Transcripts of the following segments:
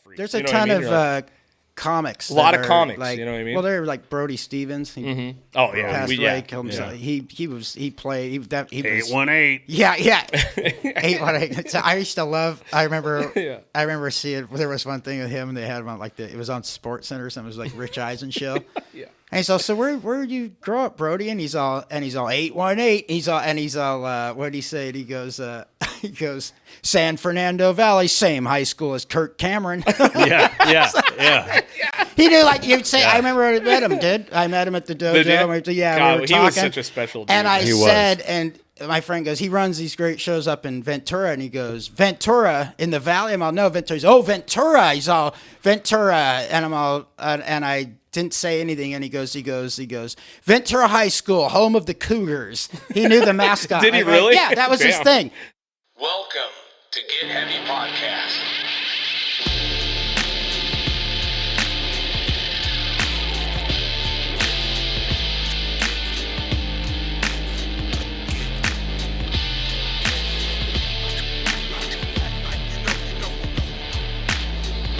freaks. There's a ton of comics. A lot of comics, like, you know what I mean? Well, they're like Brody Stevens. He Oh yeah, passed away, killed yeah. himself. He played. He was 818. Yeah, 818. So I used to love. I remember seeing. There was one thing with him, and they had him on it was on Sports Center or something. It was like Rich Eisen show. Yeah. And he's all, so where did you grow up, Brody? And he's all 818. He's all what did he say? And he goes San Fernando Valley, same high school as Kirk Cameron. Yeah. He knew, like you'd say. I remember I met him. I met him at the dojo. God, we were talking. he was such a special dude. And I said, and my friend goes, he runs these great shows up in Ventura, and he goes, Ventura in the Valley. I'm all, no, Ventura. He's, oh, Ventura. He's all, Ventura. And I'm all, and I didn't say anything, and he goes, Ventura High School, home of the Cougars. He knew the mascot. Did he really? Yeah, that was his thing. Welcome to Get Heavy Podcast.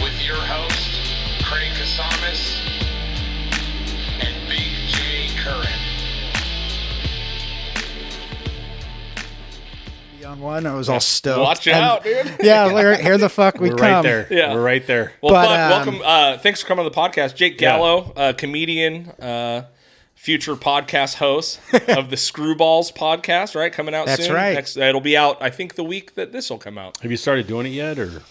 With your host, Craig Casamas and Big J Curran. On one, I was all stoked. Watch out, dude. Yeah, here the fuck we We're come. right there. Yeah. We're right there. Well, But, welcome. Thanks for coming on the podcast, Jake Gallo, comedian, future podcast host of the ScrewBalls podcast. Right, coming out That's soon. right. It'll be out, I think, the week that this will come out. Have you started doing it yet, or?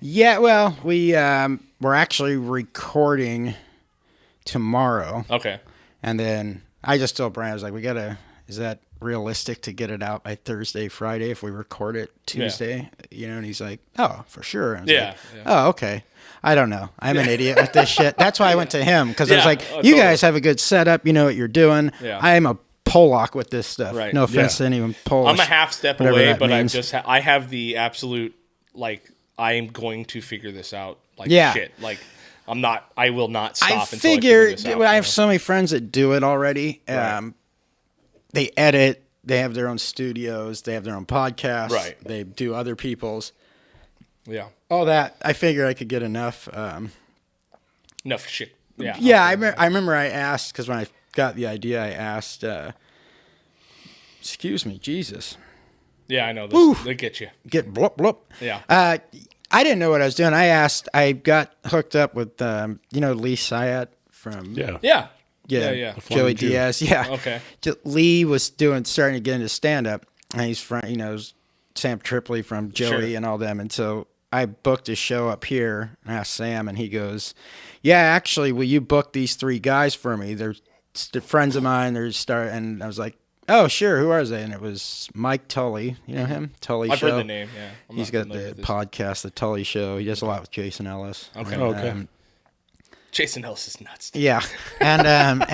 Yeah, well, we're actually recording tomorrow. Okay. And then I just told Brian, I was like, is that realistic to get it out by Thursday, Friday if we record it Tuesday? You know, and he's like, oh, for sure. I was like, oh, okay. I don't know. I'm an idiot with this shit. That's why I went to him, because I was like, you guys have a good setup. You know what you're doing. Yeah. I am a Pollock with this stuff. Right. No offense to anyone Polish. I'm a half step whatever away, that but means. I have the absolute, like, I am going to figure this out. Like, Yeah. shit. Like, I will not stop I until I figure this out. I have so many friends that do it already. Right. They edit. They have their own studios. They have their own podcasts. Right. They do other people's. Yeah. All that. I figured I could get enough. Enough shit. Yeah. Yeah, I remember I asked, because when I got the idea, I asked, excuse me, Jesus. Yeah, I know. They get you. Get blop, blop. Yeah. I didn't know what I was doing. I got hooked up with, Lee Syatt from... Yeah. Joey Diaz. Yeah. Okay. Lee was starting to get into stand-up, and he's from, Sam Tripoli from Joey and all them, and so I booked a show up here, and asked Sam, and he goes, yeah, actually, will you book these 3 guys for me? They're friends of mine. And I was like, oh, sure, who are they? And it was Mike Tully. You know him? Tully I've Show. heard the name, yeah. He's got the podcast, The Tully Show. He does a lot with Jason Ellis. Okay. And, Jason Ellis is nuts. Dude. Yeah. And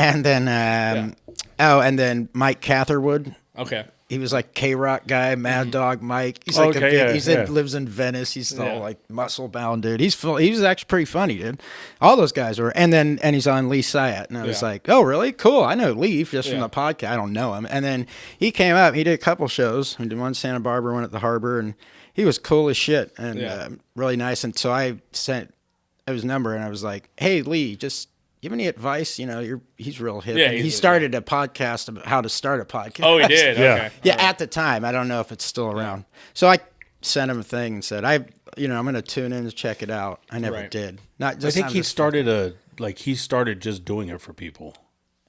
then Mike Catherwood. Okay. He was like K-Rock guy, Mad Dog Mike. He's lives in Venice. He's all like muscle bound, dude. He was actually pretty funny, dude. All those guys were. And he's on Lee Syatt. And I was like, oh, really? Cool. I know Lee just from the podcast. I don't know him. And then he came up. He did a couple shows. He did one in Santa Barbara, one at the Harbor. And he was cool as shit and really nice. And so I sent his number, and I was like, hey, Lee, just... You have any advice? He's real hip. Yeah, he started a podcast about how to start a podcast. Oh, he did? Okay. Yeah, at the time. I don't know if it's still around. So I sent him a thing and said, I'm going to tune in to check it out. I never did. I think he started started just doing it for people.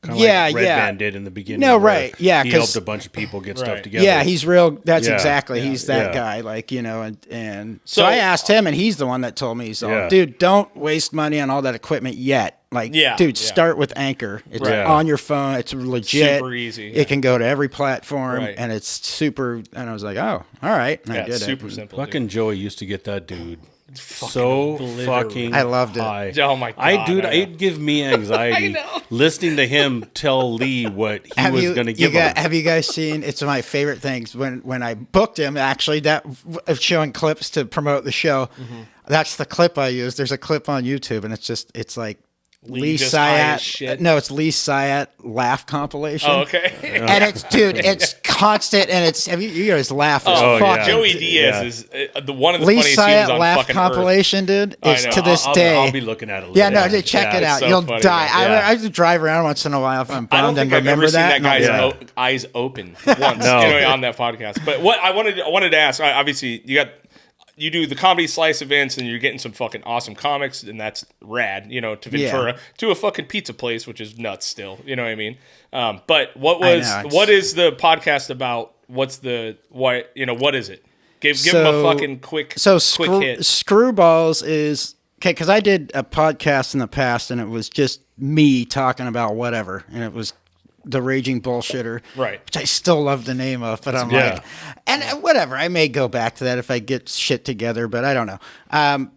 Kind of Yeah, like Red yeah. Band did in the beginning. No, where right, yeah, He 'cause- helped a bunch of people get stuff together. Yeah, he's real. That's Yeah, exactly. yeah, He's that yeah. guy. Like, and so I asked him, and he's the one that told me, Yeah. dude, don't waste money on all that equipment yet. Like, dude, start with Anchor. It's on your phone. It's legit. Super easy. It can go to every platform, Right. and it's super. And I was like, oh, all right. And I did it's super it. simple. Fucking Joey used to get that dude so fucking I loved it. high. Oh my God, I know. It'd give me anxiety listening to him tell Lee what he was going to give him. Have you guys seen? It's one of my favorite things when I booked him. Actually, that of showing clips to promote the show. Mm-hmm. That's the clip I use. There's a clip on YouTube, and it's like Lee just high as Syatt. shit? No, it's Lee Syatt laugh compilation. Oh, okay. And it's constant, and it's you guys laugh as Oh, fuck. yeah. Joey Diaz is the one of the Lee funniest humans on laugh fucking compilation, Earth. dude, is to this day. I'll be looking at it later. Yeah, no, dude, check it out. so You'll funny, die. man. I just drive around once in a while if I'm I don't bummed and think I've remember ever seen that that. guy's eyes open once anyway, on that podcast. But what I wanted to ask, obviously, you do the Comedy Slice events, and you're getting some fucking awesome comics, and that's rad. To Ventura, to a fucking pizza place, which is nuts still. You know what I mean? But what is the podcast about? What is it? Give them a fucking quick hit. ScrewBalls is okay because I did a podcast in the past, and it was just me talking about whatever, and it was The Raging Bullshitter, right? Which I still love the name of, but I'm like, and whatever. I may go back to that if I get shit together, but I don't know.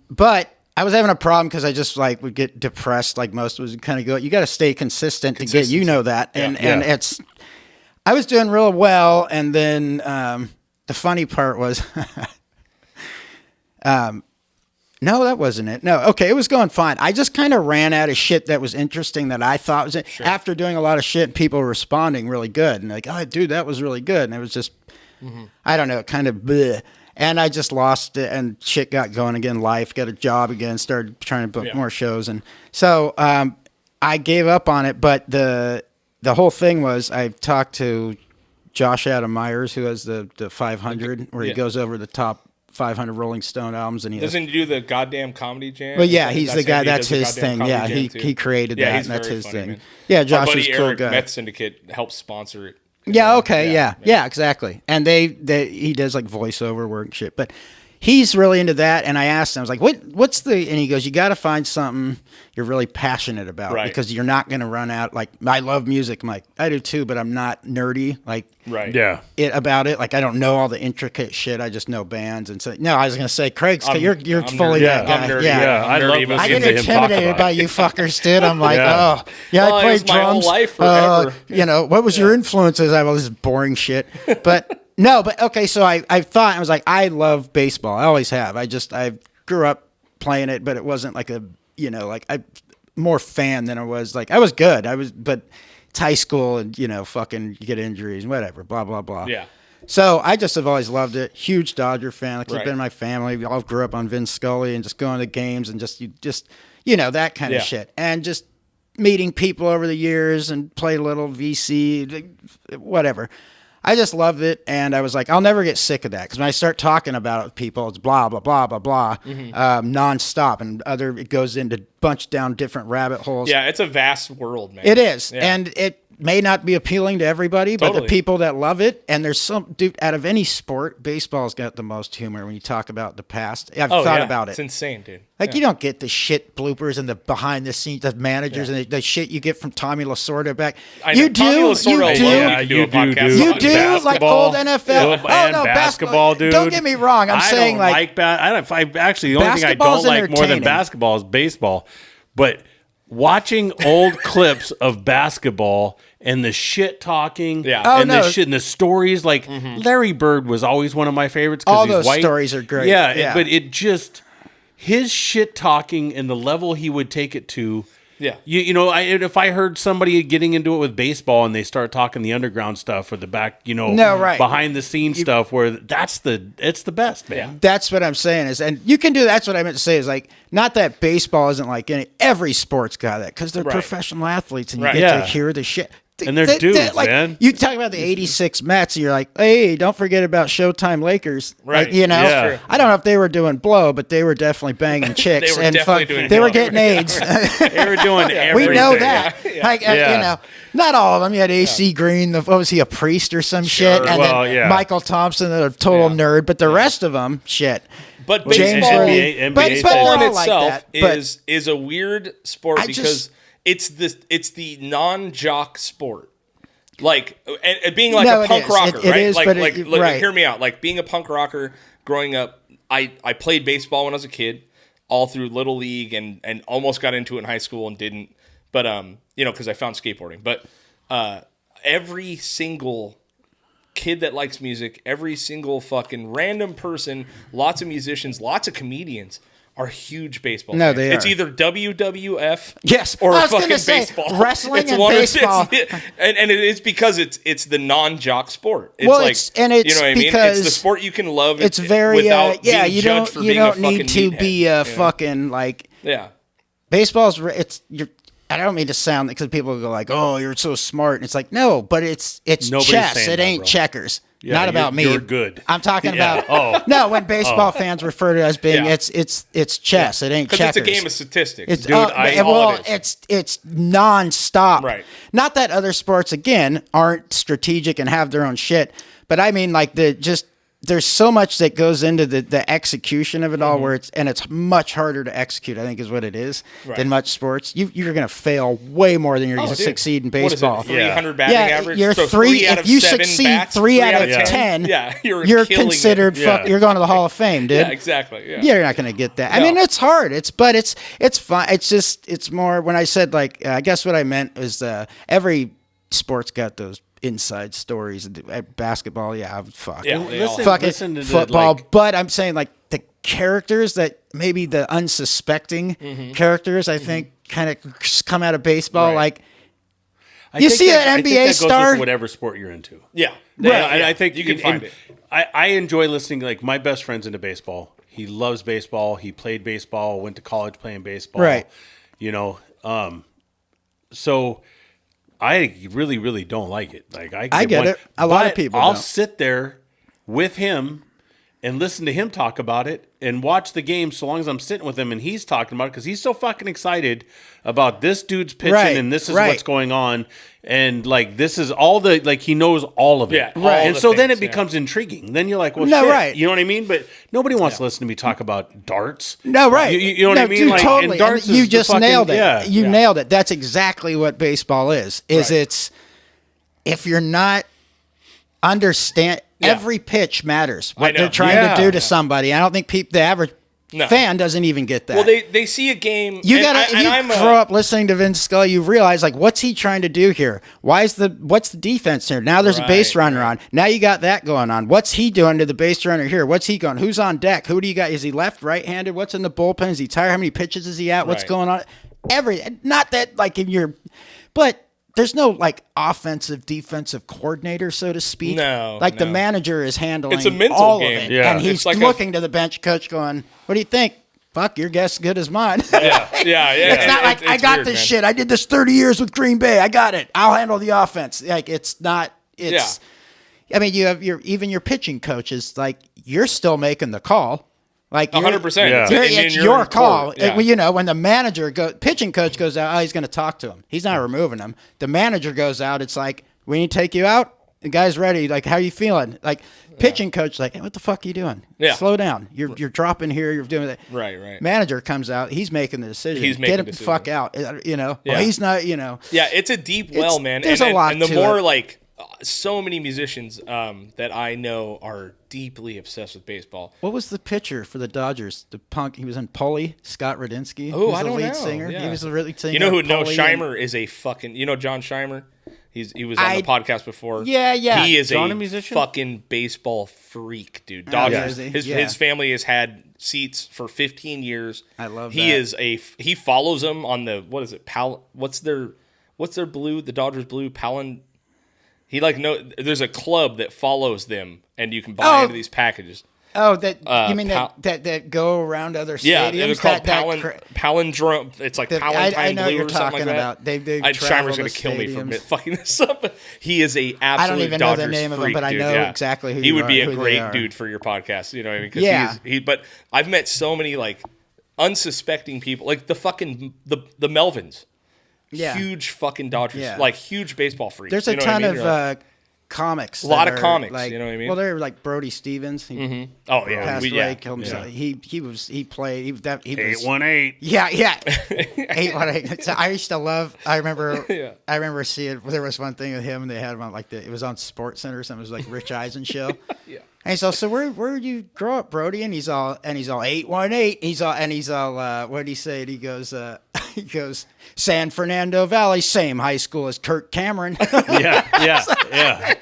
But I was having a problem because I just would get depressed, like most was kind of go. You got to stay consistent to get that, and it's. I was doing real well, and then the funny part was. No, that wasn't it. No, okay, it was going fine. I just kind of ran out of shit that was interesting that I thought was it. Sure. After doing a lot of shit, people were responding really good. And like, oh, dude, that was really good. And it was just, I don't know, kind of bleh. And I just lost it, and shit got going again. Life, got a job again, started trying to book more shows. And so I gave up on it. But the whole thing was I talked to Josh Adam Myers, who has the 500, where he goes over the top 500 Rolling Stone albums, and doesn't he do the goddamn comedy jam? Well, yeah, he's the guy. That's his thing. Yeah, he created that, and that's his thing. Man. Yeah, Josh is a cool guy. Meth Syndicate helps sponsor it. Yeah. Okay. Yeah. Exactly. And he does voiceover work and shit, but he's really into that. And I asked him, I was like, what's the? And he goes, you got to find something you're really passionate about, because you're not going to run out. Like, I love music. I'm like, I do too, but I'm not nerdy. About it. Like, I don't know all the intricate shit. I just know bands. And so, no, I was going to say, Craig, you're fully that guy. I'm nerdy. I get intimidated by you fuckers, dude. I'm like, I played drums. My whole life forever. What was your influences? I was boring shit, but. No, but okay, so I thought, I was like, I love baseball. I always have. I grew up playing it, but it wasn't I more fan than I was. I was good. But it's high school and, fucking you get injuries and whatever, blah, blah, blah. Yeah. So I just have always loved it. Huge Dodger fan. It's been in my family. We all grew up on Vin Scully and just going to games and just that kind of shit. And just meeting people over the years and play a little VC, whatever. I just loved it, and I was like, I'll never get sick of that, because when I start talking about it with people, it's blah, blah, blah, blah, blah, nonstop, and it goes into bunch down different rabbit holes. Yeah, it's a vast world, man. It is, and it may not be appealing to everybody, but the people that love it, and there's some, dude, out of any sport, baseball's got the most humor when you talk about the past. I've thought about it. It's insane, dude. You don't get the shit bloopers and the behind the scenes, the managers and the shit you get from Tommy Lasorda back. You do, you do, like old NFL. Basketball, dude. Don't get me wrong. I'm saying the only thing I don't like more than basketball is baseball. But watching old clips of basketball and the shit talking and the stories, Larry Bird was always one of my favorites because he's white. All those stories are great. Yeah, but it just, his shit talking and the level he would take it to. Yeah. If I heard somebody getting into it with baseball and they start talking the underground stuff or the back, behind the scenes stuff, where it's the best, man. Yeah. That's what I'm saying and you can do, that's what I meant to say is not that baseball isn't like every sport's got that, because they're professional athletes and you get to hear the shit. And they're dudes, man. You talk about the 86 Mets, and you're like, hey, don't forget about Showtime Lakers. Right. I don't know if they were doing blow, but they were definitely banging chicks. They were getting AIDS. They were doing everything. We know that. Not all of them. You had AC Green, what was he, a priest or some shit? And then Michael Thompson, a total nerd. But the rest of them, shit. But baseball, NBA in itself is a weird sport because it's the non-jock sport. And being a punk rocker, right? Hear me out. Being a punk rocker growing up, I played baseball when I was a kid, all through Little League and almost got into it in high school and didn't. But, because I found skateboarding. But every single kid that likes music, every single fucking random person, lots of musicians, lots of comedians are huge baseball no, fans. They are. It's either WWF yes. or fucking baseball. Wrestling and baseball. And it's because it's the non-jock sport. It's well, like, you know what I mean? It's the sport you can love. It's very, without yeah, being you judged don't, for being a fucking need to meathead, be a fucking, like, yeah. Baseball's, I don't mean to sound, because people go like, oh, you're so smart. And it's like, no, but it's chess. It ain't checkers. Yeah, not about me. You're good. I'm talking about. No, when baseball fans refer to it as being, it's chess. It ain't checkers. Because it's a game of statistics. It's nonstop. Right. Not that other sports again aren't strategic and have their own shit, but I mean like there's so much that goes into the execution of it all, where it's much harder to execute, I think is what it is, than much sports. You're going to fail way more than you're going to succeed in baseball. What is it, 300 batting average? You're so if you succeed 3 out of 10, you're considered you're going to the Hall of Fame, dude. Yeah, exactly. Yeah. You're not going to get that. No. I mean, it's hard. It's fun. It's more, when I said, like, I guess what I meant is every sport's got those inside stories. Basketball, fuck. Yeah, listen to football. But I'm saying, like, the characters that maybe the unsuspecting characters, I think, kind of come out of baseball. Like, you see an NBA star, goes with whatever sport you're into. Yeah, right. I think you can find it. I enjoy listening. Like, my best friend's into baseball. He loves baseball. He played baseball. Went to college playing baseball. Right. You know. So I really, really don't like it. Like, I get it. A lot of people I'll don't. sit there with him and listen to him talk about it and watch the game so long as I'm sitting with him and he's talking about it, because he's so fucking excited about this dude's pitching and this is what's going on. And, like, this is all he knows all of it. Yeah, and so then it becomes intriguing. Then you're like, well, shit. Right. You know what I mean? But nobody wants to listen to me talk about darts. No, right. You know what I mean? Dude, like, totally. And darts you is just nailed it. Yeah. You nailed it. That's exactly what baseball is. It's, if you're not understand, every pitch matters. What they're trying to do to somebody. I don't think the average fan doesn't even get that. Well, they see a game. If you grow up listening to Vince Scully, you realize, like, what's he trying to do here? What's the defense here? Now there's a base runner on. Now you got that going on. What's he doing to the base runner here? What's he going? Who's on deck? Who do you got? Is he left, right-handed? What's in the bullpen? Is he tired? How many pitches is he at? What's going on? Not that, like, but there's no, like, offensive, defensive coordinator, so to speak. No. The manager is handling it's a mental all game. of it. Yeah. And he's like looking to the bench coach going, what do you think? Fuck, your guess good as mine. Yeah. It's not like, I got this shit. I did this 30 years with Green Bay. I got it. I'll handle the offense. Like, it's not, I mean, you have even your pitching coaches, like, you're still making the call. Like, 100%. It's your call. Yeah. When the pitching coach goes out, he's going to talk to him. He's not removing him. The manager goes out. It's like, we need to take you out. The guy's ready. Like, how you feeling? Like, pitching coach, like, hey, what the fuck are you doing? Yeah. Slow down. You're dropping here. You're doing that. Right. Manager comes out. He's making the decision. Get him the fuck out. Yeah. Well, he's not. Yeah, it's a deep well, man. There's a lot. And the more like. So many musicians that I know are deeply obsessed with baseball. What was the pitcher for the Dodgers? The punk. He was in Pulley. Scott Radinsky. Oh, I don't know. He was the lead singer. Yeah. He was the lead singer. You know who? No, Scheimer is a fucking. You know John Scheimer. He was on the podcast before. Yeah. He is a musician? Fucking baseball freak, dude. Dodgers. His family has had seats for 15 years. I love that. He follows them on the what's their blue? The Dodgers blue there's a club that follows them, and you can buy into these packages. Oh, you mean that go around other stadiums? Yeah, they're called palindrome. It's like Palantine I know Blue you're or something talking like about. that. Scheimer's going to kill me for fucking this up. But he is a absolute I don't even Dodgers know the name freak, of him, but I know exactly who he would be who a great dude for your podcast. You know what I mean? Yeah. But I've met so many like unsuspecting people, like the fucking the Melvins. Yeah. Huge fucking Dodgers, like huge baseball freaks. There's a ton of comics. A lot of comics, like, you know what I mean? Well, they're like Brody Stevens. He passed away, killed himself. He played. He was 818. Yeah. 818. So I used to love. I remember seeing. There was one thing with him, and they had him on it was on Sports Center or something. It was like Rich Eisen show. Yeah. And so where did you grow up, Brody? And he's all 818. He's all what did he say? And he goes San Fernando Valley, same high school as Kirk Cameron. Yeah.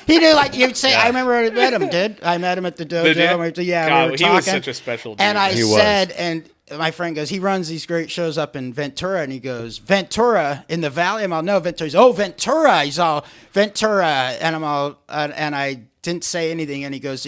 He knew, like you'd say. I remember I met him. I met him at the dojo. God, we were talking. He was such a special dude. And I said, and my friend goes, he runs these great shows up in Ventura, and he goes, Ventura in the Valley. I'm all, no, Ventura. He's, oh, Ventura. He's all, Ventura. And I'm all, and I didn't say anything. And he goes,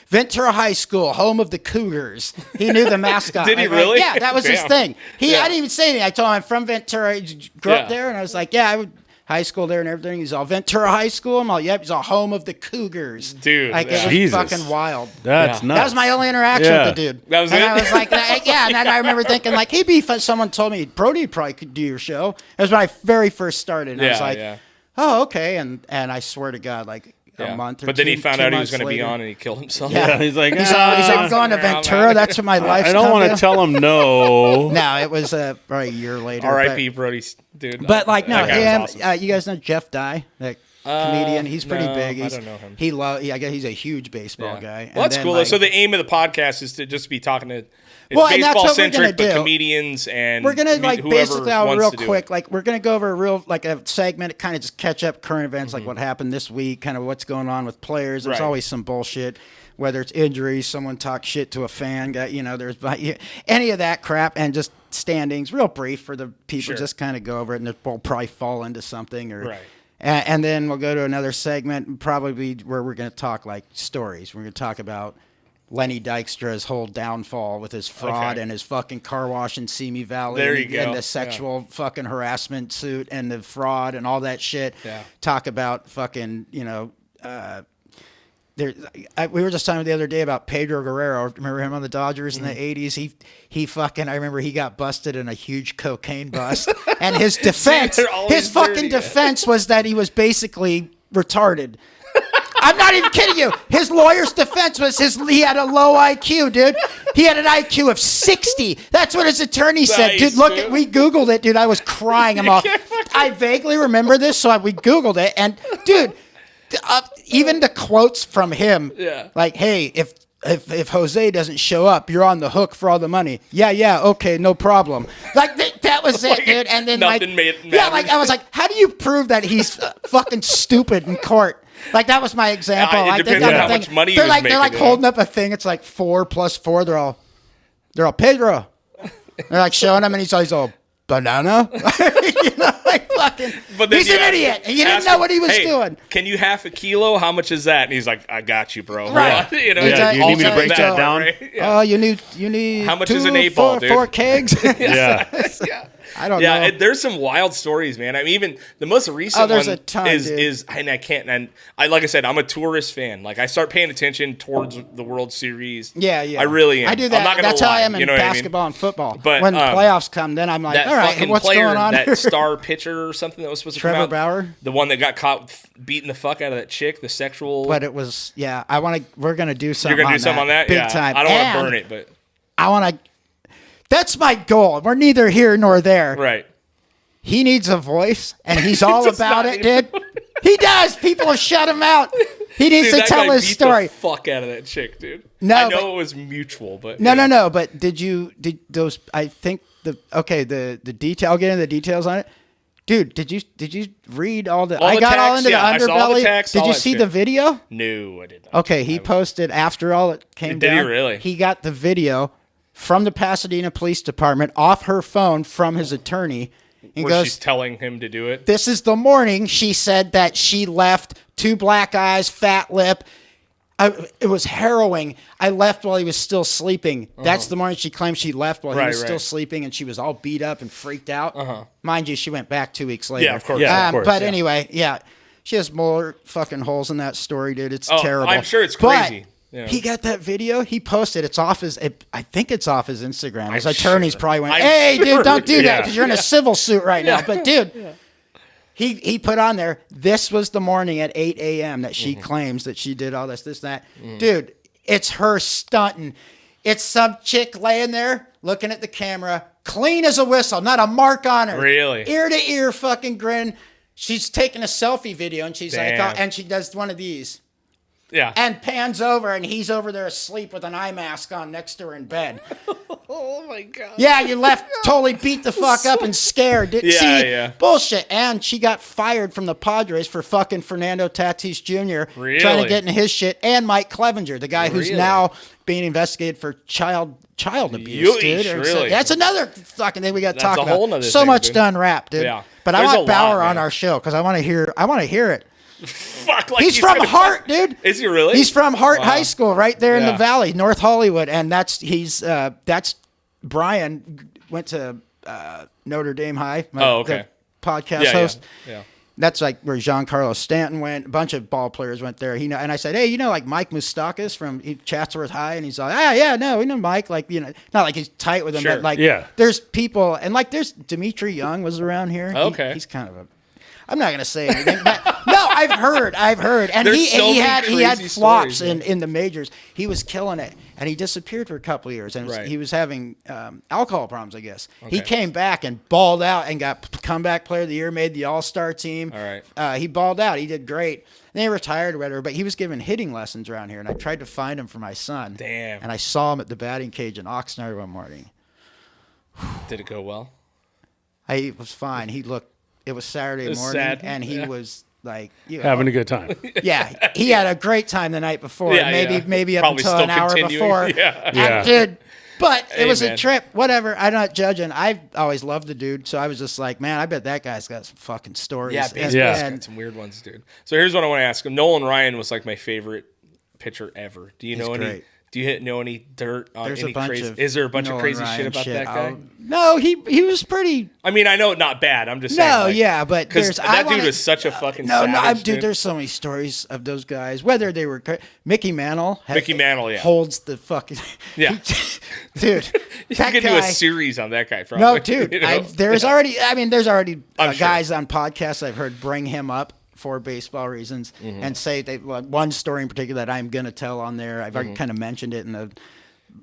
Ventura High School, home of the Cougars. He knew the mascot. Did he really? Yeah, that was his thing. I didn't even say anything. I told him I'm from Ventura. He grew up there, and I was like, yeah, I would. High school there and everything. He's all Ventura High School. I'm all, yep. He's all home of the Cougars. Dude, like it was fucking wild. That's nuts. That was my only interaction with the dude. That was and it. I was like, yeah. And then I remember thinking, like, he'd be fun. Someone told me Brody probably could do your show. It was when I very first started. And I was like, oh, okay. And I swear to God, like a month or but then he found out he was going to be on and he killed himself. Yeah, he's like, I'm going to Ventura. That's what my life's I don't want to tell him no. No, it was probably a year later. R.I.P. Brody, dude. But like, no, him. Awesome. You guys know Jeff Dye, that comedian. He's pretty big. I don't know him. I guess he's a huge baseball guy. Well, that's cool. Like, so the aim of the podcast is to just be talking to. It's and that's what we're gonna do. Comedians and we're gonna like basically real quick. Like we're gonna go over a segment, kind of just catch up current events, like what happened this week, kind of what's going on with players. There's always some bullshit, whether it's injuries, someone talks shit to a fan, there's any of that crap, and just standings, real brief for the people. Just kind of go over it, and we'll probably fall into something or. Right. And then we'll go to another segment, probably where we're going to talk like stories. We're going to talk about Lenny Dykstra's whole downfall with his fraud and his fucking car wash in Simi Valley. There you go. And the sexual fucking harassment suit and the fraud and all that shit. Yeah. Talk about fucking, we were just talking the other day about Pedro Guerrero. Remember him on the Dodgers in the 80s? He fucking, I remember he got busted in a huge cocaine bust. And his defense, defense was that he was basically retarded. I'm not even kidding you. His lawyer's defense was he had a low IQ, dude. He had an IQ of 60. That's what his attorney said. Dude, we Googled it, dude. I was crying. I vaguely remember this, so we Googled it. And, dude, even the quotes from him, like, hey, if Jose doesn't show up, you're on the hook for all the money. Yeah, okay, no problem. Like, that was it, dude. And then, nothing made it matter. Yeah, like, I was like, how do you prove that he's fucking stupid in court? Like, that was my example. It depends on how much money he was making. They're like holding up a thing. It's like 4 + 4. They're all Pedro. They're like showing him, and he's all banana. Fucking. But he's an idiot. And you didn't know what he was doing. Can you half a kilo? How much is that? And he's like, I got you, bro. Right. You need me to break that down? Right? Oh, you need. How much is an 8-ball, dude? 4 kegs. Yeah. I don't know. There's some wild stories, man. I mean, even the most recent one a ton, is and I can't. And like I said, I'm a tourist fan. Like I start paying attention towards the World Series. Yeah. I really am. I do that. I'm not gonna That's lie. how I am in basketball and football. But when playoffs come, then I'm like, all right, what's going on that here? star pitcher or something that was supposed to come out. Trevor Bauer, the one that got caught beating the fuck out of that chick, the sexual. But it was we're gonna do something. You're gonna do something on that, big time. I don't want to burn it, but I want to. That's my goal. We're neither here nor there. Right. He needs a voice, and he's all about it, dude. He does. People have shut him out. He needs to tell his story. The fuck out of that chick, dude. No, I know it was mutual, but no. But did those? I think the detail. I'll get into the details on it, dude. Did you read all the? I got all into the underbelly. I saw the text, did you see the video? No, I did not. Okay, he posted after all it came down. Did he really? He got the video from the Pasadena Police Department off her phone from his attorney. Where she's telling him to do it. This is the morning she said that she left, 2 black eyes, fat lip. It was harrowing. I left while he was still sleeping. That's the morning she claimed she left while he was still sleeping, and she was all beat up and freaked out. Mind you, she went back 2 weeks later. Yeah, of course. But anyway, she has more fucking holes in that story, dude. It's terrible. I'm sure it's crazy. But he got that video. He posted. It's off I think it's off his Instagram. His attorneys probably went, "Hey, dude, don't do that because you're in a civil suit right now." But dude, he put on there. This was the morning at 8 a.m. that she claims that she did all this, that. Dude, it's her stunting. It's some chick laying there looking at the camera, clean as a whistle, not a mark on her. Really, ear to ear, fucking grin. She's taking a selfie video, and she's like, and she does one of these. Yeah. And pans over, and he's over there asleep with an eye mask on next to her in bed. Oh, my God. Yeah, you left totally beat the fuck up and scared. Bullshit. And she got fired from the Padres for fucking Fernando Tatis Jr. Really? Trying to get in his shit. And Mike Clevenger, the guy who's now being investigated for child abuse, dude. Really? That's another fucking thing we got to talk about. So much done rap, dude. Yeah. But I want Bauer on our show because I want to hear it. Fuck, he's from Hart, dude. Is he really? He's from Hart High School, right there in the Valley, North Hollywood, and that's Brian went to Notre Dame High. The podcast host. Yeah. That's like where Giancarlo Stanton went. A bunch of ball players went there. And I said, hey, like Mike Moustakas from Chatsworth High, and he's like, we know Mike. Like, not like he's tight with him, but like, there's people, and like, there's Dimitri Young was around here. Okay, he's kind of I'm not gonna say anything, but no, I've heard, and he had flops in the majors. He was killing it, and he disappeared for a couple of years, and he was having alcohol problems, I guess. Okay. He came back and balled out and got comeback player of the year, made the All-Star team. All right, he balled out. He did great. And then he retired or whatever, but he was giving hitting lessons around here, and I tried to find him for my son. Damn. And I saw him at the batting cage in Oxnard one morning. Did it go well? He was fine. It was Saturday morning, and he was like having a good time. Yeah, he had a great time the night before. Maybe up probably until an hour before. Yeah. But it was a trip. Whatever. I'm not judging. I've always loved the dude, so I was just like, man, I bet that guy's got some fucking stories. Yeah, got some weird ones, dude. So here's what I want to ask him. Nolan Ryan was like my favorite pitcher ever. Do you know any? Great. Do you know any dirt on There's any a bunch crazy? Of is there a bunch of Nolan crazy Ryan shit about that guy? No, he was pretty. I mean, I know not bad. I'm just saying. No, yeah, but because that dude was such a fucking savage. Dude, there's so many stories of those guys. Whether they were Mickey Mantle. Holds the fucking dude. You can do a series on that guy. Probably. No, dude. There's already guys on podcasts I've heard bring him up for baseball reasons and say one story in particular that I'm going to tell on there. I've already kind of mentioned it in the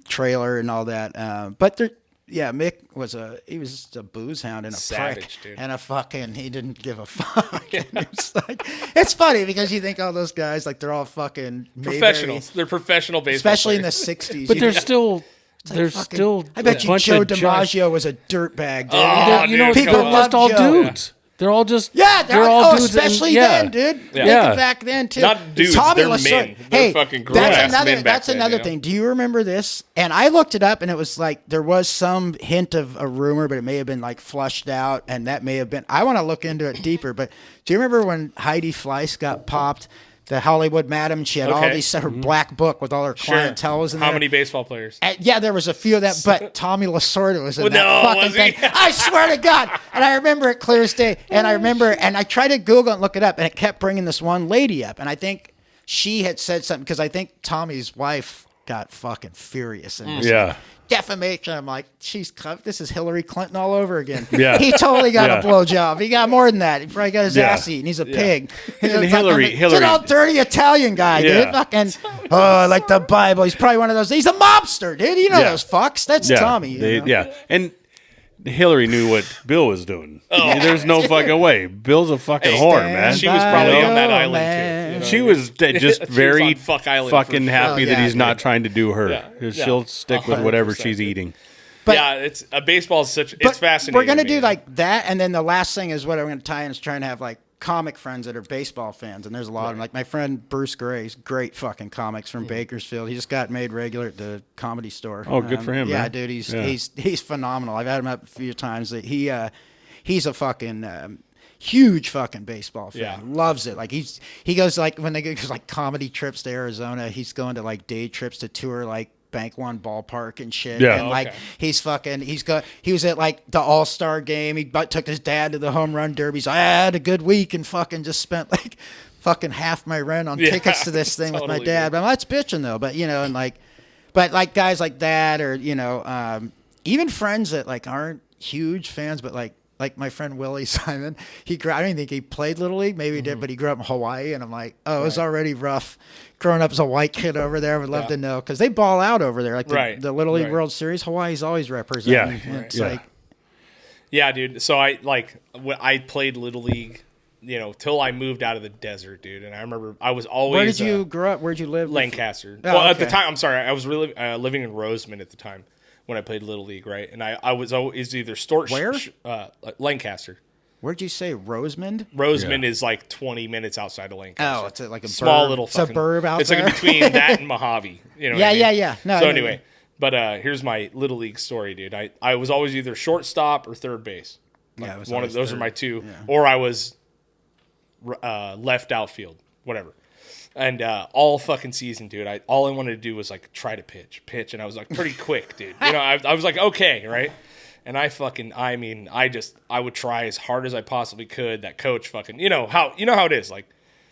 trailer and all that. But Mick was just a booze hound and a savage, prick dude. And a fucking, he didn't give a fuck. It's funny because you think all those guys, like they're all fucking professionals. They're professional baseball especially players. In the 60s. But there's still I bet you Joe DiMaggio was a dirtbag, dude. People loved all dudes. They're all just they're all dudes, especially then, dude. Yeah. Back then too. Not dudes, they're men. They're fucking grown-ass men back that's then, another thing. Do you remember this? And I looked it up, and it was like there was some hint of a rumor, but it may have been like flushed out, and that may have been. I want to look into it deeper. But do you remember when Heidi Fleiss got popped? The Hollywood Madam, she had all these, her black book with all her clientele was in there. How many baseball players? There was a few of that, but Tommy Lasorda was in that fucking thing. I swear to God. And I remember it clear as day. And I tried to Google and look it up, and it kept bringing this one lady up. And I think she had said something, because I think Tommy's wife got fucking furious. And defamation. I'm like, this is Hillary Clinton all over again. Yeah. He totally got a blowjob. He got more than that. He probably got his ass eaten. He's a pig. He's an old dirty Italian guy, dude. Fucking, like the Bible. He's probably one of those. He's a mobster, dude. You know those fucks. That's Tommy. And Hillary knew what Bill was doing. There's no fucking way. Bill's a fucking whore, man. She was probably on that island too. She was just very fucking happy that he's not trying to do her. She'll stick with whatever she's eating. But, it's baseball is it's fascinating. We're gonna do like that, and then the last thing is what I'm gonna tie in is trying to have like comic friends that are baseball fans, and there's a lot of them. Like my friend Bruce Gray's great fucking comics from Bakersfield. He just got made regular at the Comedy Store. Oh, good for him. Yeah, man. dude, he's phenomenal. I've had him up a few times. He's a fucking huge fucking baseball fan. Yeah. Loves it. Like he goes like when they go like comedy trips to Arizona, he's going to like day trips to tour like Bank One ballpark and shit. Yeah. And like he was at like the All-Star game. He took his dad to the home run derby. He's like, I had a good week and fucking just spent like fucking half my rent on tickets to this thing with my dad. But that's bitching though. But but like guys like that, or even friends that like aren't huge fans, but like my friend Willie Simon, I don't even think he played Little League. Maybe he did, but he grew up in Hawaii. And I'm like, it was already rough growing up as a white kid over there. I would love to know, because they ball out over there. Like the Little League World Series, Hawaii's always representing. Yeah. It's like, yeah, dude. So I played Little League, till I moved out of the desert, dude. And I remember I was always. Where did you grow up? Where'd you live? Lancaster. At the time, I'm sorry, I was really living in Roseman at the time when I played Little League, right? And I was always either Lancaster. Where'd you say Rosemond? Rosemond is like 20 minutes outside of Lancaster. Oh, it's like a small little suburb out it's there. It's like between that and Mojave. You know? Yeah. No, so anyway, but here's my little league story, dude. I was always either shortstop or third base. Like one of those are my two, or I was left outfield, whatever. And all fucking season, dude, all I wanted to do was like try to pitch, and I was like pretty quick, dude. You know, I was like okay, right. And I would try as hard as I possibly could. That coach fucking, you know how it is. Like,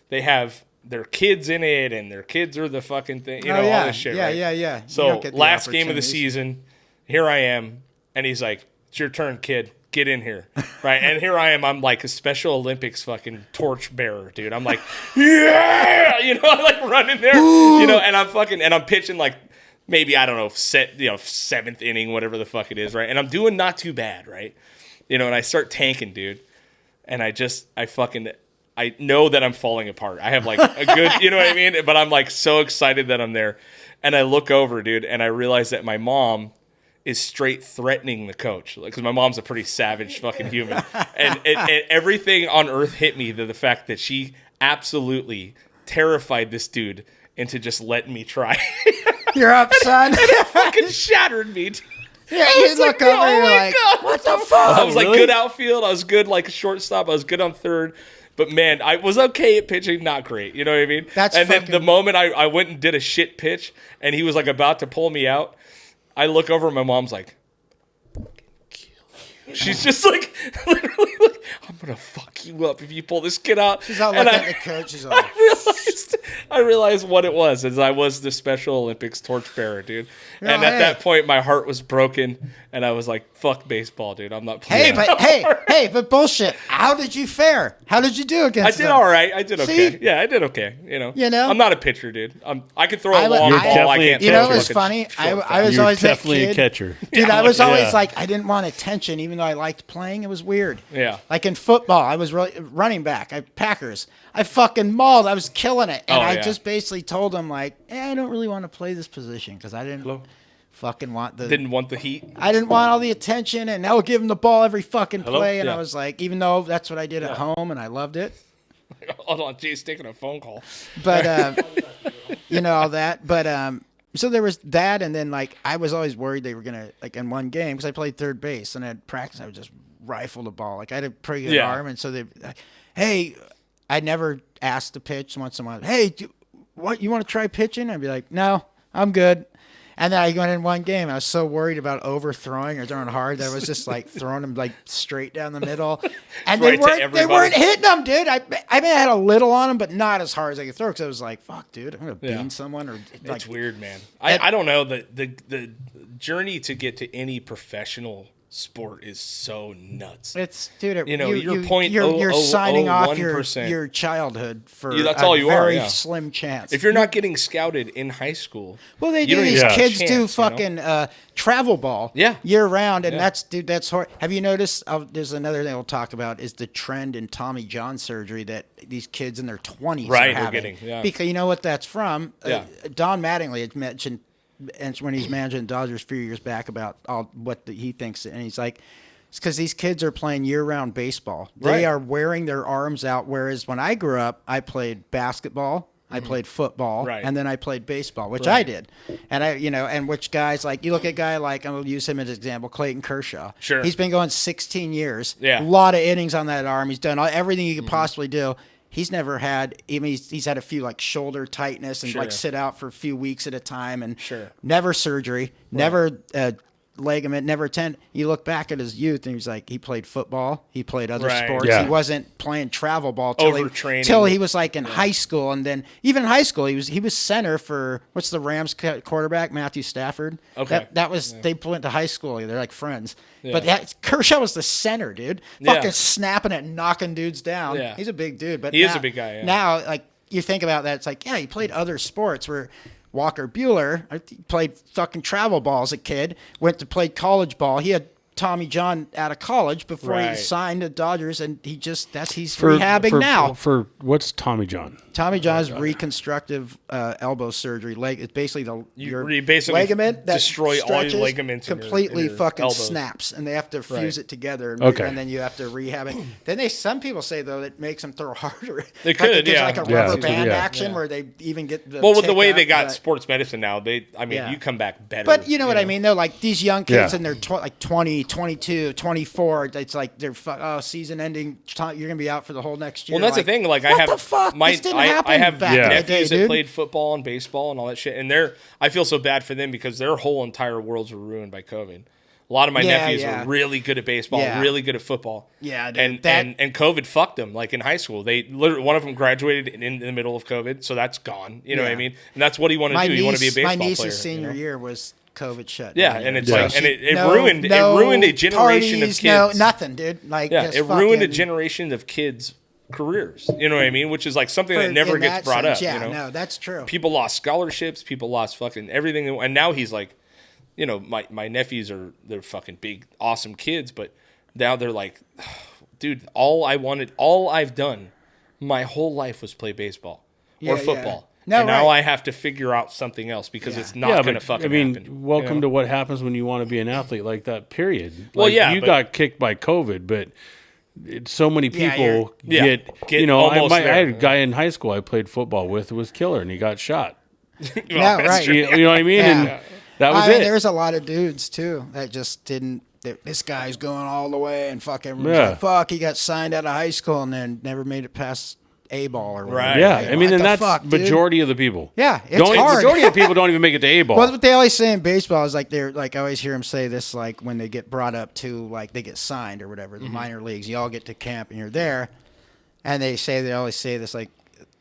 they have their kids in it, and their kids are the fucking thing. All this shit, right? Yeah. So last game of the season, here I am, and he's like, "It's your turn, kid. Get in here." Right? And here I am. I'm like a Special Olympics fucking torch bearer, dude. I'm like, yeah, you know, I'm like running there, you know, and I'm pitching like, maybe, I don't know, seventh inning, whatever the fuck it is, right? And I'm doing not too bad, right? You know, and I start tanking, dude. And I know that I'm falling apart. I have like a good, you know what I mean? But I'm like so excited that I'm there. And I look over, dude, and I realize that my mom is straight threatening the coach. Like, because my mom's a pretty savage fucking human. And everything on earth hit me to the fact that she absolutely terrified this dude into just letting me try. You're up, son. And it fucking shattered me. Yeah, you look over and you're like, God, what the fuck? I was like good outfield. I was good like shortstop. I was good on third. But man, I was okay at pitching, not great. You know what I mean? Then the moment I went and did a shit pitch and he was like about to pull me out, I look over and my mom's like, she's just like, literally like, I'm going to fuck you up if you pull this kid out. She's not looking at the coach. She's like, I realized what it was, is I was the Special Olympics torchbearer, dude. And at that point, my heart was broken, and I was like, fuck baseball, dude. I'm not playing. But bullshit. How did you fare? How did you do against them? I did all right. I did okay. See? Yeah, I did okay. You know? I'm not a pitcher, dude. I can throw a long ball. I can't. You know what's funny? I was always definitely that kid. A catcher. Dude, I was always like, I didn't want attention, even though I liked playing. It was weird. Yeah. Like in football, I was running back. Packers. I fucking mauled. I was killing it. And I just basically told him, like, I don't really want to play this position because I didn't fucking want the... Didn't want the heat? I didn't want all the attention, and I would give him the ball every fucking play, and I was like, even though that's what I did at home, and I loved it. Hold on, Jay's taking a phone call. But, you know, all that. But, so there was that, and then, like, I was always worried they were going to, like, in one game, because I played third base, and at practice, I would just rifle the ball. Like, I had a pretty good arm, and so they, hey... I never asked to pitch once in a while. Hey, what, you want to try pitching? I'd be like, no, I'm good. And then I went in one game. I was so worried about overthrowing or throwing hard that I was just like throwing them like straight down the middle. And they weren't hitting them, dude. I mean, I had a little on them, but not as hard as I could throw because I was like, fuck, dude, I'm going to bean someone. Or like, it's weird, man. I don't know. The journey to get to any professional sport is so nuts. It's, dude, you're signing off your childhood for that's all you very slim chance. If you're not getting scouted in high school, well, they do. These kids do fucking travel ball year round, and that's hard. Have you noticed? There's another thing we'll talk about is the trend in Tommy John surgery that these kids in their 20s are having. Because you know what that's from? Don Mattingly had mentioned. And when he's managing the Dodgers a few years back about what he thinks, and he's like, it's because these kids are playing year-round baseball. They are wearing their arms out, whereas when I grew up, I played basketball, I played football, and then I played baseball, which I did. And and which guys, like, you look at a guy like, I'll use him as an example, Clayton Kershaw. Sure. He's been going 16 years. Yeah. A lot of innings on that arm. He's done everything he could possibly do. He's never had, even he's had a few like shoulder tightness and like sit out for a few weeks at a time and never surgery, never ligament, never tendon. You look back at his youth and he's like, he played football, he played other sports. He wasn't playing travel ball till he was like in high school. And then even in high school, he was center for, what's the Rams quarterback, Matthew Stafford. Okay. That was, they went to high school. They're like friends. Yeah. But Kershaw was the center, dude. Fucking snapping it and knocking dudes down. Yeah. He's a big dude. But he is a big guy. Yeah. Now, like, you think about that, it's like, he played other sports where Walker Buehler played fucking travel ball as a kid, went to play college ball. He had Tommy John out of college before he signed the Dodgers, and he's rehabbing now. For what's Tommy John? Tommy John's reconstructive elbow surgery. It's basically your basically ligament that destroy all your ligaments completely in your fucking elbows. snaps, and they have to fuse it together, and then you have to rehab it. Then some people say though it makes them throw harder. They could, like a rubber band action where they even get the with the way they got sports medicine now, you come back better. But you know what I mean though, like these young kids and they're like 20, 22, 24. It's like they're season ending. You're gonna be out for the whole next year. Well, that's the thing. Like I have nephews that played football and baseball and all that shit, and I feel so bad for them because their whole entire worlds were ruined by COVID. A lot of my nephews were really good at baseball, really good at football. Yeah, dude, and COVID fucked them. Like in high school, one of them graduated in the middle of COVID, so that's gone. You know what I mean? And that's what he wanted to do. He wanted to be a baseball player. My niece's senior year was COVID shut. Yeah, and it's like, and it ruined a generation of kids. No, nothing, dude. Like, it ruined a generation of kids' careers. You know what I mean? Which is like something that never gets brought up. Yeah, you know? no, that's true. People lost scholarships. People lost fucking everything. And now he's like, my nephews they're fucking big, awesome kids, but now they're like, dude, all I've done my whole life was play baseball or football. No, and now I have to figure out something else because it's not going to fucking happen. Welcome to what happens when you want to be an athlete like that, period. Well, you got kicked by COVID, but so many people get I had a guy in high school I played football with who was killer, and he got shot. You know what I mean? Yeah. And that was it. There's a lot of dudes, too, that just didn't. This guy's going all the way and fucking like, fuck, he got signed out of high school and then never made it past A-ball or whatever. Right. Yeah, I mean, and that's majority of the people. Yeah, it's hard. Majority of the people don't even make it to A-ball. Well, what they always say in baseball is like I always hear them say this, like when they get brought up to, like they get signed or whatever, the minor leagues, you all get to camp and you're there, and they always say this, like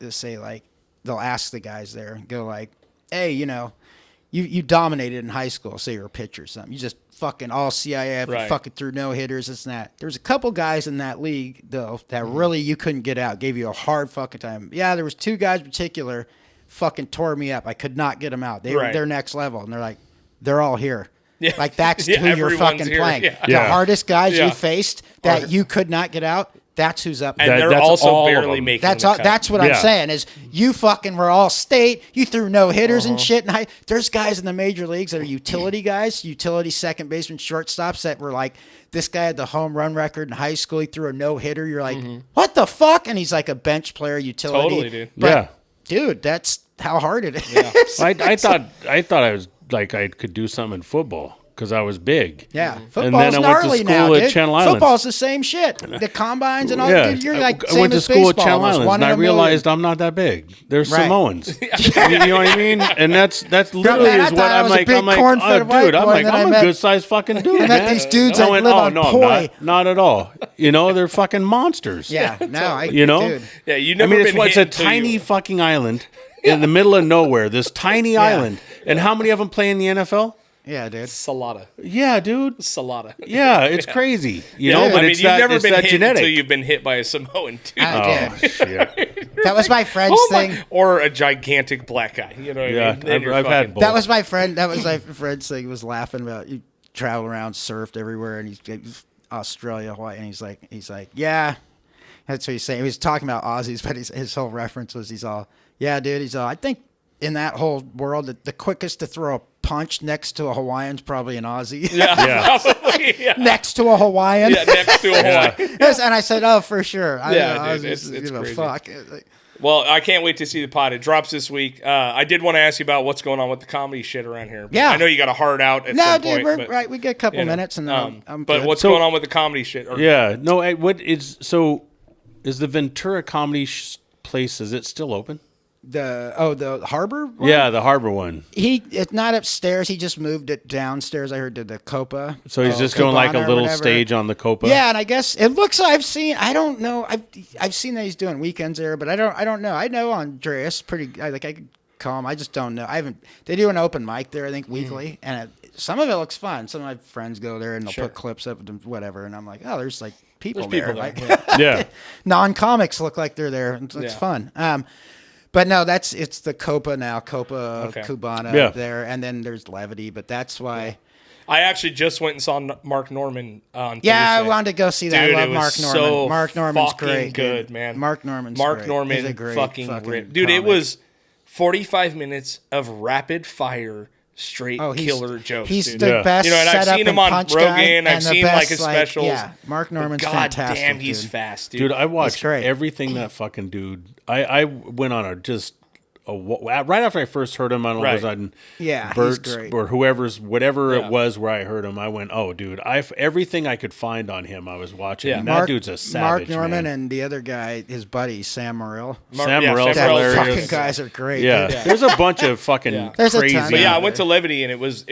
they'll ask the guys there, go like, hey, you dominated in high school, say you're a pitcher or something, you just fucking all CIF, you fucking threw no hitters, this and that. There was a couple guys in that league though that really you couldn't get out, gave you a hard fucking time. Yeah, there was two guys in particular, fucking tore me up. I could not get them out. They were their next level, and they're all here. Yeah. Like that's who you're fucking here. playing. Yeah. The hardest guys you faced that you could not get out. That's who's up. And they're also barely making the cut. That's what I'm saying is you fucking were all state. You threw no hitters and shit. And there's guys in the major leagues that are utility guys, utility second baseman, shortstops that were like, this guy had the home run record in high school. He threw a no hitter. You're like, what the fuck? And he's like a bench player, utility. Totally, dude. But, dude, that's how hard it is. Yeah. I thought I was like I could do something in football. Because I was big. Yeah. Football's and then I went to school at Channel Islands. Football's the same shit. The combines and all that. You're like I went to school at Channel Islands, and I realized I'm not that big. They're Samoans. You know what I mean? And that's literally is what I'm like. I'm a good sized fucking dude. I met these dudes that live on Poi. Not at all. They're fucking monsters. Yeah. No, dude. Yeah, you never been hit. It's a tiny fucking island in the middle of nowhere. This tiny island. And how many of them play in the NFL? Yeah, dude. Salada. Yeah, dude. Salada. Yeah, it's crazy. But you've never been hit until you've been hit by a Samoan, dude. I did. Shit. That was my friend's thing. Or a gigantic black guy. You know what I mean? I've had both. That was my friend's thing. He was laughing about, you travel around, surfed everywhere, and he's Australia, Hawaii, and he's like, yeah. That's what he's saying. He was talking about Aussies, but his whole reference was I think in that whole world, the quickest to throw a punch next to a Hawaiian's probably an Aussie. Yeah. Probably, yeah. Next to a Hawaiian. Yeah, next to a Hawaiian. And I said, oh, for sure. Dude, it's crazy. Fuck. Well, I can't wait to see the pod. It drops this week. I did want to ask you about what's going on with the comedy shit around here. Yeah. I know you got a hard out at some point. We're right. We get a couple minutes. And I'm but good. what's going on with the comedy shit? Is the Ventura comedy place, is it still open? The Harbor one? Yeah, the Harbor one. It's not upstairs. He just moved it downstairs. I heard to the Copa. So he's just doing like a little stage on the Copa. Yeah, and I guess it looks. I don't know. I've seen that he's doing weekends there, but I don't know. I know Andreas pretty. I could call him. I just don't know. They do an open mic there, I think, weekly, and some of it looks fun. Some of my friends go there and they'll put clips up and whatever, and I'm like, oh, there's like people there. Like, non-comics look like they're there. It's fun. But no, it's the Copa now, Cubana up there, and then there's Levity, but that's why. I actually just went and saw Mark Norman on Thursday. I wanted to go see that. Dude, I love Mark Norman. So Mark Norman's great, good, man. Mark Norman great fucking dude, it was 45 minutes of rapid fire straight killer jokes. He's dude. the best. And I've seen him on Rogan. I've seen best, his specials. Yeah, Mark Norman's fantastic. God damn, he's fast, dude. Dude, I watched everything that fucking dude. I went on right after I first heard him, I don't know if it was on Bert's or whatever it was where I heard him. I went, oh, dude, everything I could find on him, I was watching. Yeah. And that dude's a savage. Mark Norman man. And the other guy, his buddy Sam Morril. Sam Morril's hilarious. Fucking guys are great. Yeah, there's a bunch of fucking crazy. But I went to Levity and it was,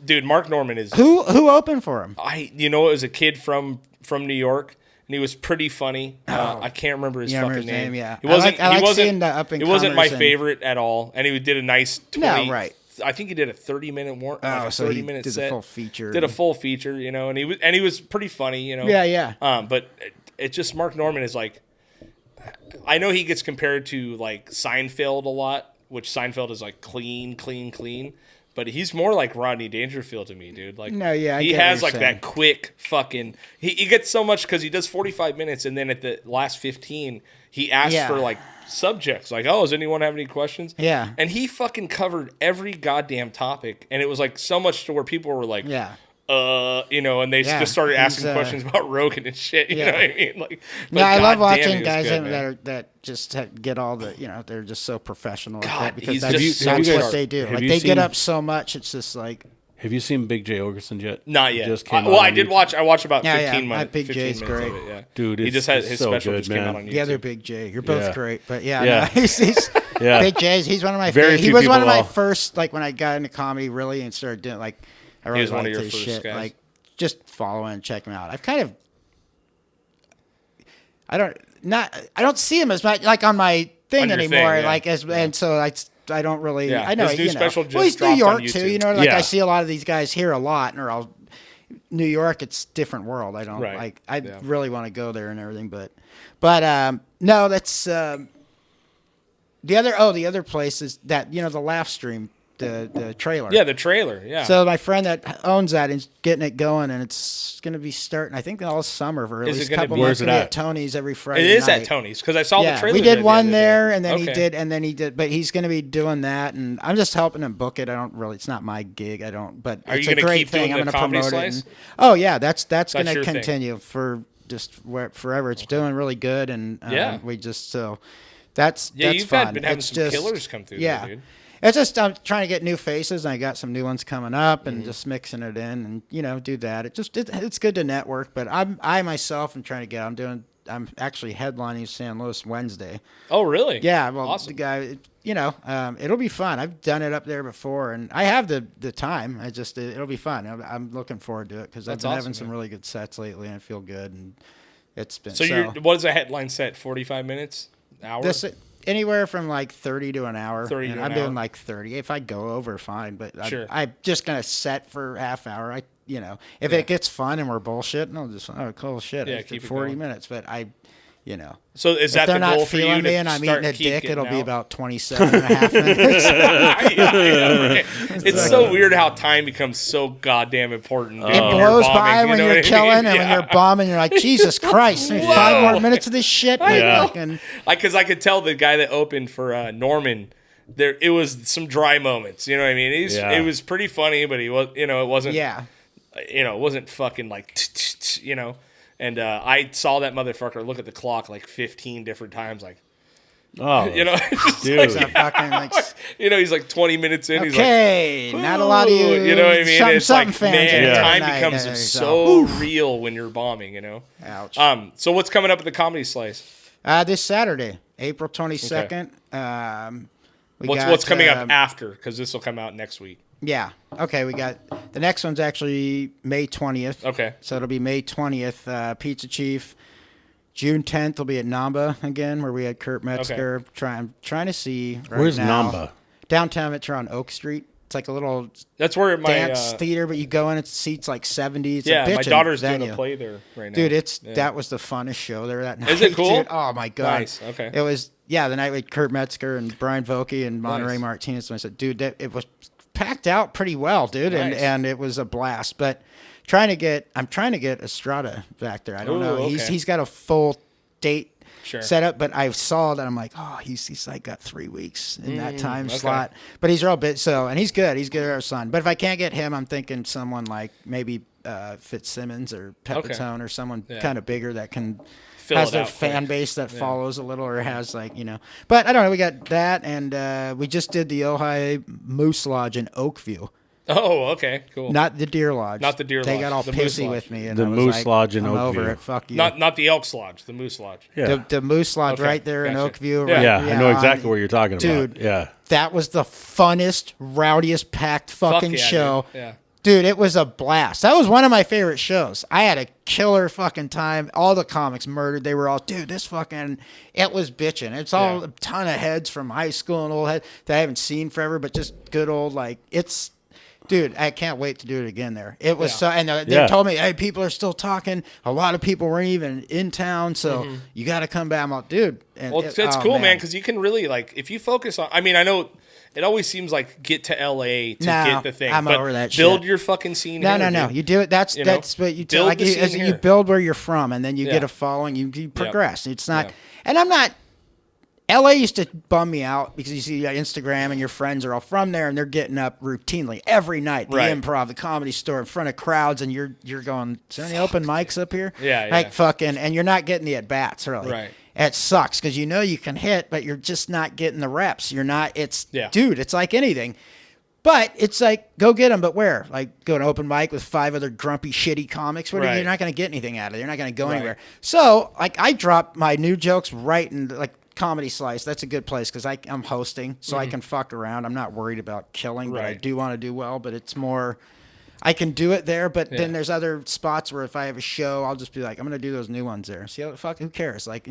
dude. Mark Norman is who opened for him? It was a kid from New York. And he was pretty funny. I can't remember his fucking name. Yeah, he wasn't. I like he wasn't. Seeing the up and it wasn't my favorite at all. And he did a nice 20. No, right. I think he did a 30-minute warrant. Oh, so 30-minute did set. a full feature. Did a full feature, and he was pretty funny, Yeah. But it's just Mark Norman is like, I know he gets compared to like Seinfeld a lot, which Seinfeld is like clean. But he's more like Rodney Dangerfield to me, dude. Like, he has like that quick fucking. He gets so much because he does 45 minutes, and then at the last 15, he asks for like subjects, like, "Oh, does anyone have any questions?" Yeah, and he fucking covered every goddamn topic, and it was like so much to where people were like, and they just started asking questions about Rogan and shit. You know what I mean? Like, I love watching guys that just get all the, they're just so professional like that because that's what they do. Like they get up so much, it's just like. Have you seen Big J Ogerson yet? Not yet. I did watch. I watched about 15 minutes. Big J's great. Of it, yeah. Dude, he just had his so special good, just came out on YouTube. The other Big J. You're both great, but he's Big J's. He's one of my favorite. He was one of my first, like when I got into comedy really and started doing like I really liked his shit. Guys. Like just follow and check him out. I don't see him as much like on my thing anymore. And so I don't really. I know his new special just well, he's New York too. I see a lot of these guys here a lot, New York, it's a different world. I don't like. I really want to go there and everything, but no, that's the other place is that the laugh stream. The trailer. Yeah, the trailer. Yeah. So my friend that owns that is getting it going, and it's going to be starting. I think all summer for at least a couple months. Where's it at Tony's every Friday. It is at Tony's because I saw the trailer. We did one there, and then he did. But he's going to be doing that, and I'm just helping him book it. I don't really. It's not my gig. I don't. But it's a great thing. I'm going to promote it. That's going to continue for just forever. It's doing really good, and we just that's you've fun. Been having some killers come through. Yeah. There, dude. It's just I'm trying to get new faces, and I got some new ones coming up, and just mixing it in, and do that. It's good to network, but I myself am trying to get. I'm actually headlining San Luis Wednesday. Oh, really? Yeah. Well, awesome. The guy, it'll be fun. I've done it up there before, and I have the time. It'll be fun. I'm looking forward to it because I've been having some really good sets lately, and I feel good, and it's been. So what is a headline set? 45 minutes, hour. Anywhere from like 30 to an hour. 30 and I'm doing like 30. If I go over, fine. But I'm just going to set for half hour. If it gets fun and we're bullshitting, I'll just, cool shit. Yeah, keep 40 minutes. But So is that the goal for you? If they're not feeling me and I'm eating a dick, it'll be about 27 and a half minutes. Right. It's so weird how time becomes so goddamn important. It blows by when you're killing and when you're bombing. You're like, Jesus Christ, 5 more minutes of this shit. Because I could tell the guy that opened for Norman, it was some dry moments. You know what I mean? It was pretty funny, but he was, it wasn't. Yeah. It wasn't fucking like, And I saw that motherfucker look at the clock like 15 different times, like, dude. He's like 20 minutes in. Okay, he's like, not a lot of you. You know what I mean? It's like, man, time becomes so real when you're bombing. Ouch. So what's coming up at the Comedy Slice? This Saturday, April 22nd. Okay. What's coming up after? Because this will come out next week. Yeah. Okay, we got the next one's actually May 20th. Okay. So it'll be May 20th. Pizza Chief. June 10th will be at Namba again, where we had Kurt Metzger. Okay. Trying to see right Where's now. Namba? Downtown Metro on Oak Street. It's like a little dance theater, but you go in, it seats like 70. It's my daughter's doing a play there right now. Dude, that was the funnest show there that night. Is it cool? Dude, oh, my God. Nice, okay. It was, the night with Kurt Metzger and Brian Vokey and Monterey Martinez. And I said, dude, it was packed out pretty well, dude, nice. and it was a blast. But I'm trying to get Estrada back there. I don't know. Okay. He's got a full date set up, but I saw that. I'm like, oh, he's like got 3 weeks in that time slot. But he's real bit and he's good. He's good at our son. But if I can't get him, I'm thinking someone like maybe Fitzsimmons or Pepitone or someone kind of bigger that can has their fan base that follows a little or has like, you know. But I don't know. We got that, and we just did the Ojai Moose Lodge in Oakview. Oh, okay, cool. Not the Deer Lodge. Not the Deer Lodge. They got all pissy with me. And the Moose Lodge in Oakview. I'm over it. Fuck you. Not the Elks Lodge. The Moose Lodge. Yeah. The Moose Lodge right there in Oakview. Yeah, I know exactly what you're talking about. Dude, yeah. That was the funnest, rowdiest, packed fucking show. Dude. Yeah. Dude, it was a blast. That was one of my favorite shows. I had a killer fucking time. All the comics murdered. They were all, dude, this fucking, it was bitching. It's all a ton of heads from high school and old heads that I haven't seen forever, but just good old, like, it's, dude, I can't wait to do it again there. It was so, and they told me, hey, people are still talking. A lot of people weren't even in town, so you got to come back. I'm like, dude. And well, it's cool, man, because you can really, like, if you focus on, I mean, I know it always seems like get to LA to get the thing. I'm over that build shit. Your fucking scene. No. You do it. That's what you tell. Like you build where you're from, and then you get a following. You progress. It's not, and I'm not. LA used to bum me out because you see Instagram and your friends are all from there and they're getting up routinely every night. The Improv, the Comedy Store in front of crowds, and you're going, is there any open mics up here? Yeah. Like fucking, and you're not getting the at bats really. Right. It sucks because you know you can hit, but you're just not getting the reps. You're not. Dude, it's like anything. But it's like, go get them, but where? Like, go to an open mic with 5 other grumpy, shitty comics? You're not going to get anything out of it. You're not going to go anywhere. So, like, I drop my new jokes right in, like, Comedy Slice. That's a good place because I'm hosting, so I can fuck around. I'm not worried about killing, but I do want to do well. But it's more, I can do it there. But then there's other spots where if I have a show, I'll just be like, I'm going to do those new ones there. See how the fuck? Who cares? Like,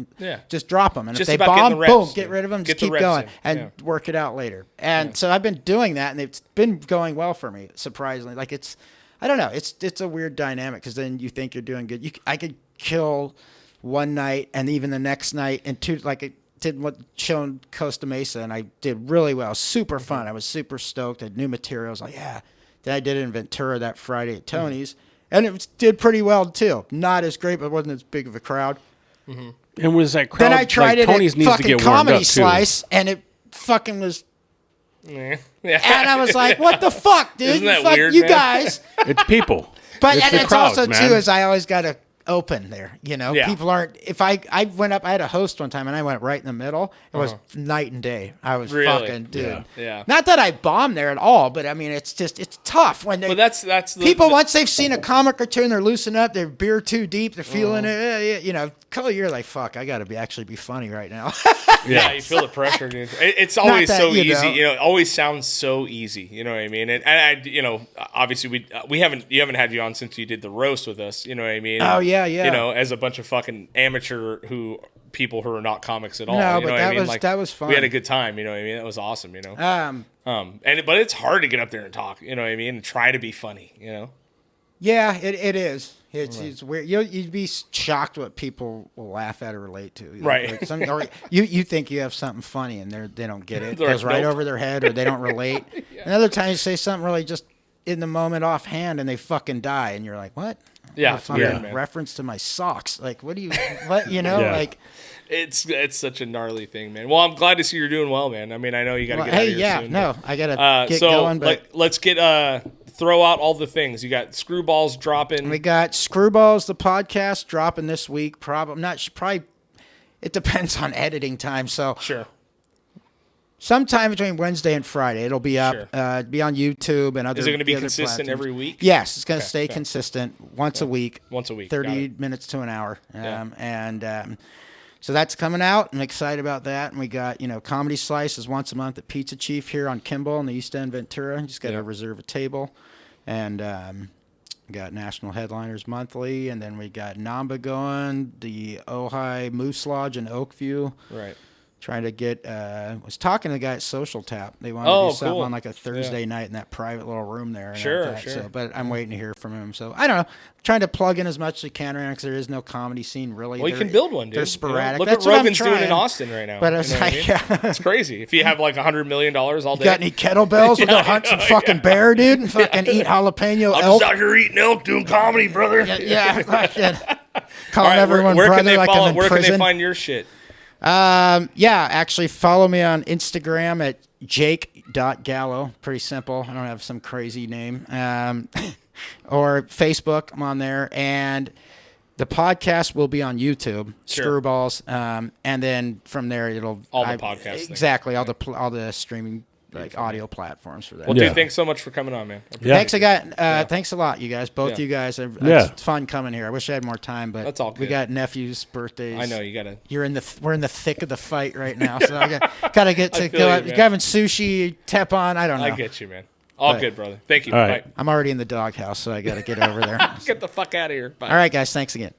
just drop them. And just if they bomb, boom, get rid of them. Just keep going and work it out later. And so I've been doing that, and it's been going well for me. Surprisingly, like it's, I don't know. It's a weird dynamic because then you think you're doing good. I could kill one night and even the next night and two like. Did what show in Costa Mesa, and I did really well. Super fun. I was super stoked. I had new materials. Like, yeah. Then I did it in Ventura that Friday at Tony's, and it did pretty well too. Not as great, but it wasn't as big of a crowd. And was that crowd? Then I tried it Tony's at needs fucking to get warmed Comedy up Slice, and it fucking was. Yeah. And I was like, "What the fuck, dude? Isn't that fuck weird, you man? guys." It's people. But it's it's crowds, also man. too is I always got to open there, you know. People aren't. If I went up, I had a host one time, and I went right in the middle. It was night and day. I was fucking dude. Yeah. Not that I bombed there at all, but I mean, it's tough when they. But that's people once they've seen a comic or two and they're loosening up, they're beer too deep, they're feeling it. You know, you're like, fuck, I got to actually be funny right now. You feel the pressure, dude. It's always so easy. You know, it always sounds so easy. You know what I mean? And I, you know, obviously you haven't had you on since you did the roast with us. You know what I mean? Oh yeah. You know, as a bunch of fucking amateur people who are not comics at all. No, you know but what I mean? Like, that was fun. We had a good time. You know what I mean? That was awesome. You know. But it's hard to get up there and talk. You know what I mean? And try to be funny. You know. Yeah, it is. It's weird. You'd be shocked what people will laugh at or relate to. Right. Like or you think you have something funny and they don't get it. It goes right over their head or they don't relate. And other times you say something really just in the moment offhand and they fucking die and you're like, what? Yeah. Reference to my socks. Like, what you know, like. It's such a gnarly thing, man. Well, I'm glad to see you're doing well, man. I mean, I know you got to get out of here soon. I got to get going. But let's get throw out all the things. You got ScrewBalls dropping. We got ScrewBalls, the podcast, dropping this week. Probably. It depends on editing time. So sure. Sometime between Wednesday and Friday, it'll be up. Be on YouTube and other. Is it going to be consistent platforms. Every week? Yes, it's going to stay consistent once a week. 30 minutes to an hour. So that's coming out. I'm excited about that. And we got, Comedy Slice is once a month at Pizza Chief here on Kimball in the East End, Ventura. You just got to reserve a table. And we got National Headliners Monthly. And then we got Namba going, the Ojai Moose Lodge in Oakview. Right. trying to get. Was talking to the guy at Social Tap. They wanted to do something on like a Thursday night in that private little room there. And sure. So, but I'm waiting to hear from him. So I don't know. I'm trying to plug in as much as I can right now because there is no comedy scene really. Well, you can build one, dude. They're sporadic. Look what Rogan's doing in Austin right now. But it's it's crazy. If you have like $100 million all day. Got any kettlebells? We'll go hunt some fucking bear, dude, and fucking eat jalapeno elk. I'm just out here eating elk, doing comedy, brother. Calling everyone brother like I'm in Where prison. can they find your shit? Actually follow me on Instagram at Jake.Gallo. Pretty simple. I don't have some crazy name. Or Facebook, I'm on there. And the podcast will be on YouTube, ScrewBalls. And then from there, it'll... All the podcasts. Exactly. All the streaming audio platforms for that. Well, dude, thanks so much for coming on, man. Thanks a lot, you guys. Both you guys. It's fun coming here. I wish I had more time, but that's all good. We got nephews' birthdays. I know you gotta. We're in the thick of the fight right now, so I gotta get to go. Having sushi, teppan. I don't know. I get you, man. All good, brother. Thank you. All right. Bye. I'm already in the doghouse, so I gotta get over there. Get the fuck out of here. Bye. All right, guys. Thanks again.